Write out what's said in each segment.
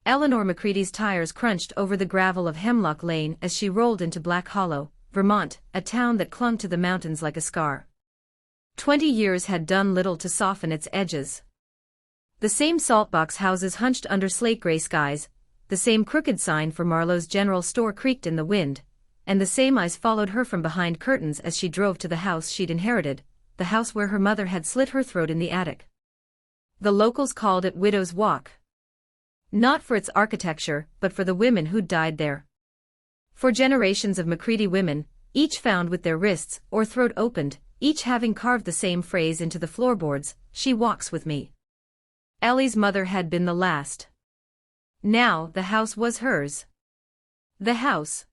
Eleanor McCready's tires crunched over the gravel of Hemlock Lane as she rolled into Black Hollow, Vermont, a town that clung to the mountains like a scar. 20 years had done little to soften its edges. The same saltbox houses hunched under slate-gray skies, the same crooked sign for Marlowe's General Store creaked in the wind, and the same eyes followed her from behind curtains as she drove to the house she'd inherited, the house where her mother had slit her throat in the attic. The locals called it Widow's Walk. Not for its architecture, but for the women who'd died there. For generations of McCready women, each found with their wrists or throat opened, each having carved the same phrase into the floorboards, "She walks with me." Ellie's mother had been the last. Now the house was hers. The house.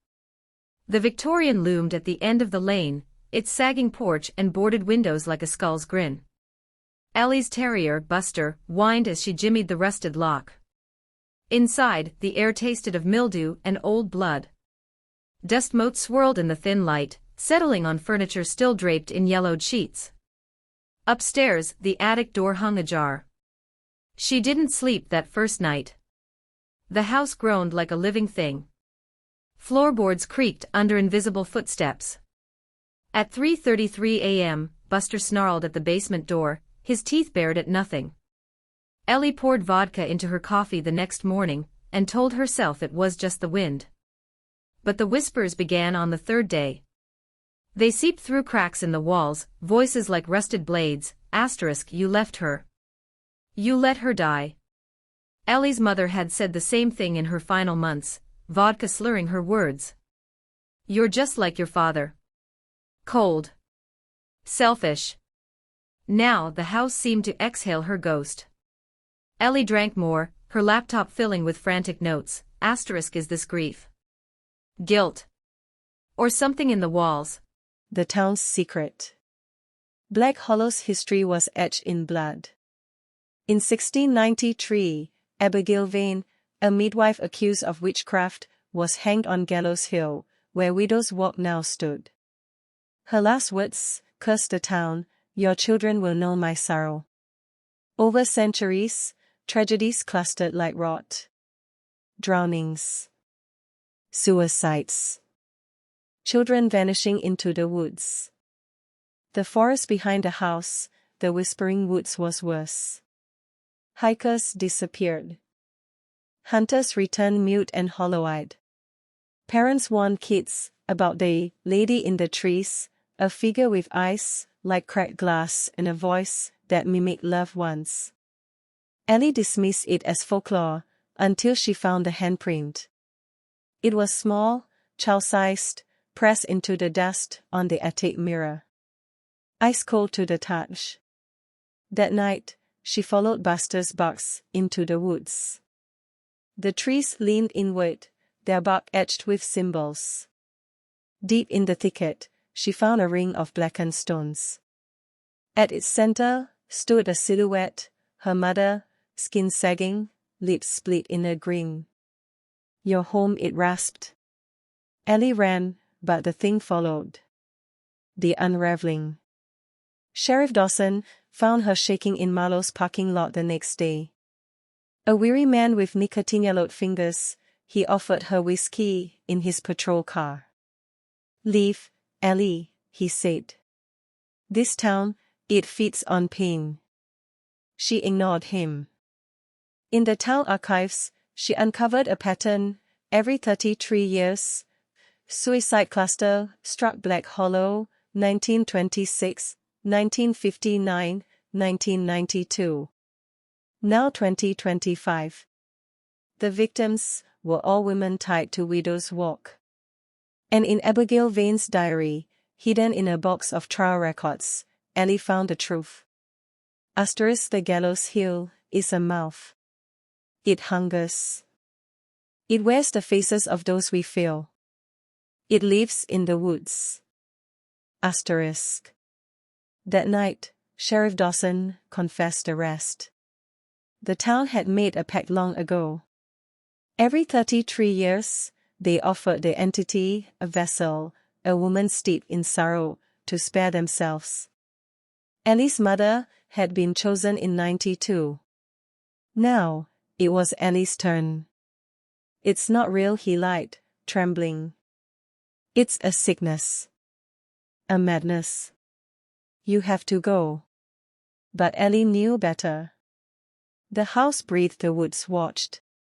The Victorian loomed at the end of the lane, its sagging porch and boarded windows like a skull's grin. Ellie's terrier, Buster, whined as she jimmied the rusted lock. Inside, the air tasted of mildew and old blood. Dust motes swirled in the thin light, settling on furniture still draped in yellowed sheets. Upstairs, the attic door hung ajar. She didn't sleep that first night. The house groaned like a living thing. Floorboards creaked under invisible footsteps. At 3:33 a.m., Buster snarled at the basement door, his teeth bared at nothing. Ellie poured vodka into her coffee the next morning, and told herself it was just the wind. But the whispers began on the third day. They seeped through cracks in the walls, voices like rusted blades, *, "You left her. You let her die." Ellie's mother had said the same thing in her final months, vodka slurring her words. "You're just like your father. Cold. Selfish." Now the house seemed to exhale her ghost. Ellie drank more, her laptop filling with frantic notes. *, "Is this grief? Guilt? Or something in the walls?" The town's secret. Black Hollow's history was etched in blood. In 1693, Abigail Vane, a midwife accused of witchcraft, was hanged on Gallows Hill, where Widow's Walk now stood. Her last words cursed the town, "Your children will know my sorrow." Over centuries, tragedies clustered like rot. Drownings. Suicides. Children vanishing into the woods. The forest behind the house, the Whispering Woods, was worse. Hikers disappeared. Hunters returned mute and hollow-eyed. Parents warned kids about the lady in the trees, a figure with eyes like cracked glass and a voice that mimicked loved ones. Ellie dismissed it as folklore until she found the handprint. It was small, child-sized, pressed into the dust on the attic mirror. Ice cold to the touch. That night, she followed Buster's barks into the woods. The trees leaned inward, their bark etched with symbols. Deep in the thicket, she found a ring of blackened stones. At its center stood a silhouette, her mother, skin sagging, lips split in a grin. "Your home," it rasped. Ellie ran, but the thing followed. The unraveling. Sheriff Dawson found her shaking in Marlowe's parking lot the next day. A weary man with nicotine-yellowed fingers, he offered her whiskey in his patrol car. "Leave, Ellie," he said. "This town, it feeds on pain." She ignored him. In the town archives, she uncovered a pattern. Every 33 years, suicide cluster struck Black Hollow, 1926, 1959, 1992. Now 2025. The victims were all women tied to Widow's Walk. And in Abigail Vane's diary, hidden in a box of trial records, Ellie found the truth. The gallows hill is a mouth. It hungers. It wears the faces of those we feel. It lives in the woods. That night, Sheriff Dawson confessed the rest. The town had made a pact long ago. Every 33 years, they offered the entity, a vessel, a woman steeped in sorrow, to spare themselves. Ellie's mother had been chosen in 92. Now, it was Ellie's turn. It's not real, he lied, trembling. It's a sickness. A madness. You have to go. But Ellie knew better. The house breathed, the woods watched.